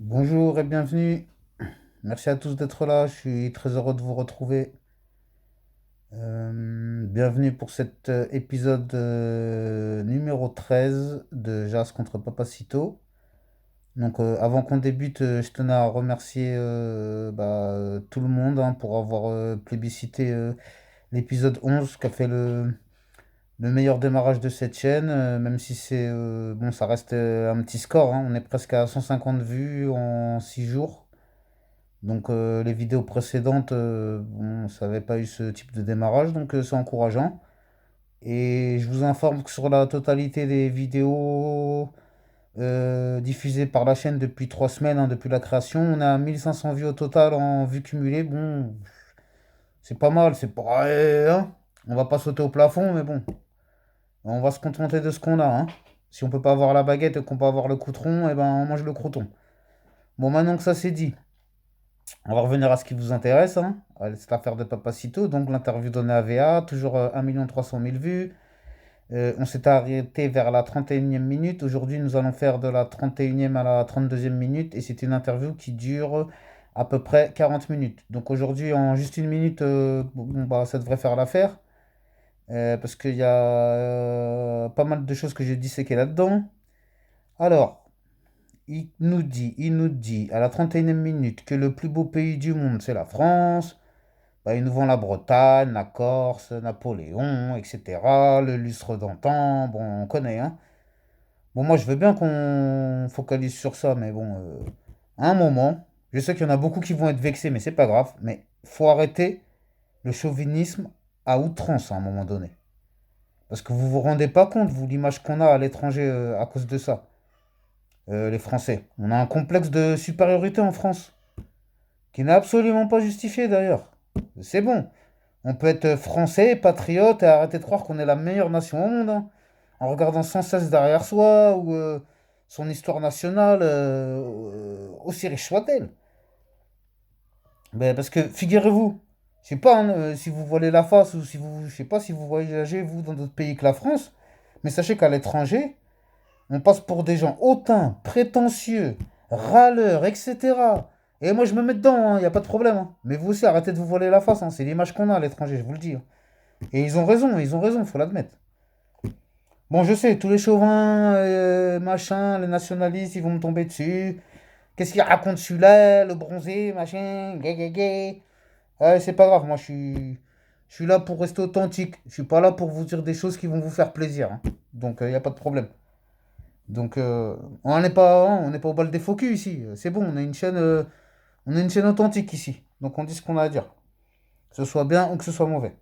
Bonjour et bienvenue. Merci à tous d'être là. Je suis très heureux de vous retrouver. Bienvenue pour cet épisode numéro 13 de Jazz contre Papacito. Donc, avant qu'on débute, je tenais à remercier tout le monde hein, pour avoir plébiscité l'épisode 11 qui a fait le meilleur démarrage de cette chaîne, même si bon, ça reste un petit score, hein. On est presque à 150 vues en 6 jours. Donc les vidéos précédentes, bon, ça n'avait pas eu ce type de démarrage, donc c'est encourageant. Et je vous informe que sur la totalité des vidéos diffusées par la chaîne depuis 3 semaines, hein, depuis la création, on a 1500 vues au total en vues cumulées. Bon, c'est pas mal, c'est pas... hein, on va pas sauter au plafond, mais bon, on va se contenter de ce qu'on a, hein. Si on peut pas avoir la baguette et qu'on peut avoir le coutron, eh ben on mange le crouton. Bon, maintenant que ça c'est dit, on va revenir à ce qui vous intéresse, hein. C'est l'affaire de Papacito, donc l'interview donnée à VA, toujours 1 300 000 vues. On s'est arrêté vers la 31e minute. Aujourd'hui, nous allons faire de la 31e à la 32e minute et c'est une interview qui dure à peu près 40 minutes. Donc aujourd'hui, en juste une minute, bon, bah, ça devrait faire l'affaire parce qu'il y a pas mal de choses que j'ai disséquées là-dedans. Alors, il nous dit à la 31e minute que le plus beau pays du monde, c'est la France. Bah, il nous vend la Bretagne, la Corse, Napoléon, etc. Le lustre d'antan, bon, on connaît, hein. Bon, moi, je veux bien qu'on focalise sur ça, mais bon, à un moment, je sais qu'il y en a beaucoup qui vont être vexés, mais c'est pas grave. Mais faut arrêter le chauvinisme à outrance à un moment donné. Parce que vous vous rendez pas compte, vous, l'image qu'on a à l'étranger à cause de ça, les Français. On a un complexe de supériorité en France, qui n'est absolument pas justifié d'ailleurs. C'est bon. On peut être français, patriote et arrêter de croire qu'on est la meilleure nation au monde, hein, en regardant sans cesse derrière soi ou son histoire nationale, aussi riche soit-elle. Ben, parce que figurez-vous, je sais pas hein, si vous voilez la face ou si vous, je sais pas si vous voyagez vous dans d'autres pays que la France, mais sachez qu'à l'étranger, on passe pour des gens hautains, prétentieux, râleurs, etc. Et moi je me mets dedans, il n'y a pas de problème, hein. Mais vous aussi arrêtez de vous voiler la face, hein, c'est l'image qu'on a à l'étranger, je vous le dis, hein. Et ils ont raison, faut l'admettre. Bon, je sais, tous les chauvins, machin, les nationalistes, ils vont me tomber dessus. Qu'est-ce qu'il raconte celui-là, le bronzé, machin, gay, gay, gay. Ouais, c'est pas grave, moi je suis là pour rester authentique. Je suis pas là pour vous dire des choses qui vont vous faire plaisir, hein. Donc, il n'y a pas de problème. Donc, on n'est pas au bal des faux culs ici. C'est bon, on a une chaîne authentique ici. Donc, on dit ce qu'on a à dire. Que ce soit bien ou que ce soit mauvais.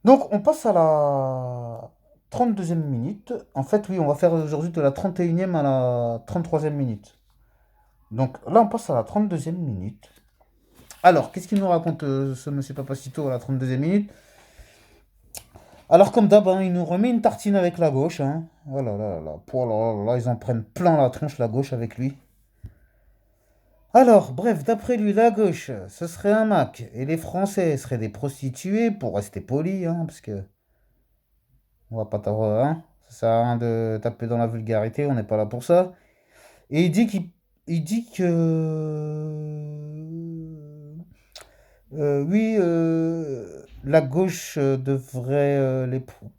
Donc, on passe à la 32e minute. En fait, oui, on va faire aujourd'hui de la 31e à la 33e minute. Donc là, on passe à la 32e minute. Alors, qu'est-ce qu'il nous raconte ce monsieur Papacito à la 32e minute? Alors, comme d'hab, hein, il nous remet une tartine avec la gauche, hein. Oh là là là là. Oh là là là, ils en prennent plein la tronche, la gauche, avec lui. Alors, bref, d'après lui, la gauche, ce serait un Mac. Et les Français seraient des prostituées, pour rester poli, hein, parce que on va pas t'avoir, hein. Ça sert à rien de taper dans la vulgarité, on n'est pas là pour ça. Et il dit que oui, la gauche devrait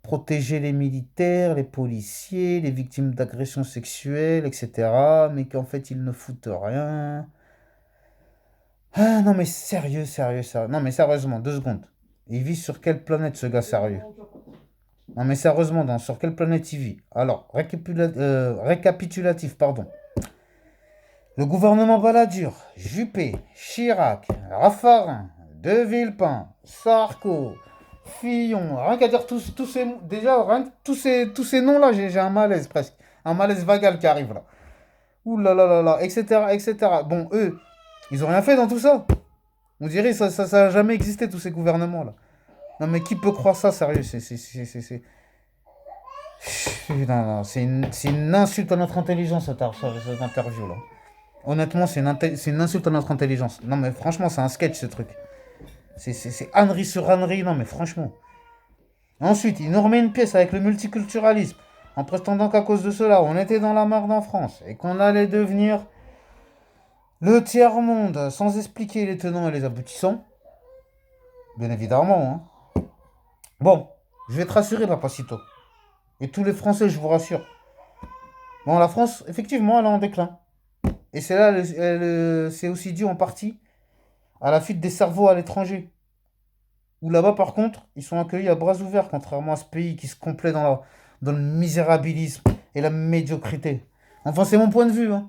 protéger les militaires, les policiers, les victimes d'agressions sexuelles, etc. Mais qu'en fait ils ne foutent rien. Ah non mais sérieux, sérieux, sérieux. Non mais sérieusement, 2 secondes. Il vit sur quelle planète ce gars sérieux? Non mais sérieusement, sur quelle planète il vit? Alors, récapitulatif, pardon. Le gouvernement Balladur, Juppé, Chirac, Raffarin, De Villepin, Sarko, Fillon, rien qu'à dire tous ces... Déjà, rien que tous ces noms-là, j'ai un malaise presque. Un malaise vagal qui arrive là. Ouh là là là là, etc., etc. Bon, eux, ils ont rien fait dans tout ça. On dirait que ça a jamais existé, tous ces gouvernements-là. Non mais qui peut croire ça, sérieux? Non, non, c'est une insulte à notre intelligence, cette interview-là. Honnêtement, c'est une insulte à notre intelligence. Non, mais franchement, c'est un sketch ce truc. C'est ânerie sur ânerie. Non, mais franchement. Ensuite, il nous remet une pièce avec le multiculturalisme, en prétendant qu'à cause de cela, on était dans la merde en France et qu'on allait devenir Le tiers-monde, sans expliquer les tenants et les aboutissants, bien évidemment, hein. Bon, je vais te rassurer, Papacito. Et tous les Français, je vous rassure. Bon, la France, effectivement, elle est en déclin. Et c'est là, c'est aussi dû en partie à la fuite des cerveaux à l'étranger. Où là-bas, par contre, ils sont accueillis à bras ouverts, contrairement à ce pays qui se complaît dans le misérabilisme et la médiocrité. Enfin, c'est mon point de vue, hein.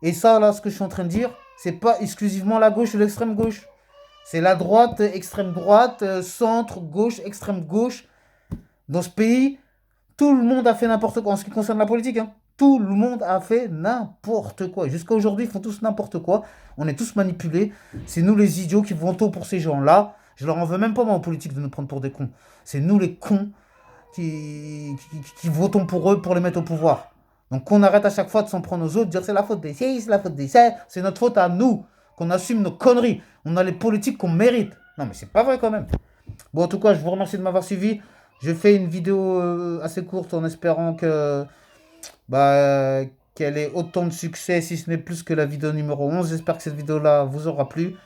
Et ça, là, ce que je suis en train de dire, c'est pas exclusivement la gauche ou l'extrême gauche. C'est la droite, extrême droite, centre, gauche, extrême gauche. Dans ce pays, tout le monde a fait n'importe quoi en ce qui concerne la politique, hein. Tout le monde a fait n'importe quoi. Jusqu'à aujourd'hui, ils font tous n'importe quoi. On est tous manipulés. C'est nous les idiots qui votons pour ces gens-là. Je leur en veux même pas, moi, en politique, de nous prendre pour des cons. C'est nous les cons qui votons pour eux pour les mettre au pouvoir. Donc qu'on arrête à chaque fois de s'en prendre aux autres, dire c'est la faute des ci, c'est la faute des ça, c'est notre faute à nous, qu'on assume nos conneries. On a les politiques qu'on mérite. Non mais c'est pas vrai quand même. Bon en tout cas, je vous remercie de m'avoir suivi. Je fais une vidéo assez courte en espérant que bah, qu'elle ait autant de succès, si ce n'est plus que la vidéo numéro 11. J'espère que cette vidéo-là vous aura plu.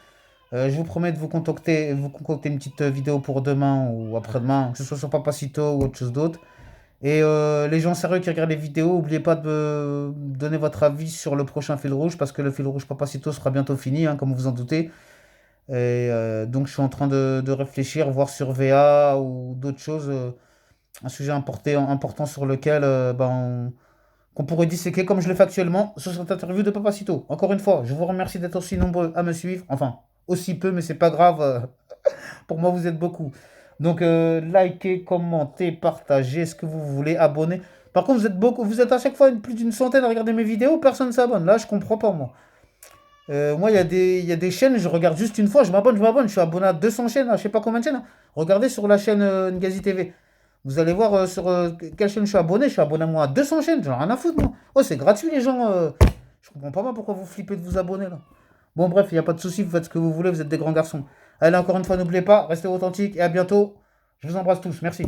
Je vous promets de vous concocter une petite vidéo pour demain ou après-demain, que ce soit sur Papacito ou autre chose d'autre. Et les gens sérieux qui regardent les vidéos, n'oubliez pas de me donner votre avis sur le prochain fil rouge, parce que le fil rouge Papacito sera bientôt fini, hein, comme vous en doutez. Et donc je suis en train de réfléchir, voir sur VA ou d'autres choses, un sujet important sur lequel qu'on pourrait disséquer comme je le fais actuellement sur cette interview de Papacito. Encore une fois, je vous remercie d'être aussi nombreux à me suivre. Enfin, aussi peu, mais c'est pas grave. Pour moi, vous êtes beaucoup. Donc, likez, commentez, partagez ce que vous voulez, abonnez. Par contre, vous êtes beaucoup, vous êtes à chaque fois plus d'une centaine à regarder mes vidéos, personne ne s'abonne. Là, je comprends pas, moi. Moi, il y a des chaînes, je regarde juste une fois, je m'abonne. Je suis abonné à 200 chaînes, là, je sais pas combien de chaînes, hein. Regardez sur la chaîne Ngazi TV. Vous allez voir sur quelle chaîne je suis abonné. Je suis abonné moi à 200 chaînes, j'en ai rien à foutre, moi. Oh, c'est gratuit, les gens. Je comprends pas moi pourquoi vous flippez de vous abonner, là. Bon, bref, il n'y a pas de souci, vous faites ce que vous voulez, vous êtes des grands garçons. Allez, encore une fois, n'oubliez pas, restez authentiques et à bientôt. Je vous embrasse tous, merci.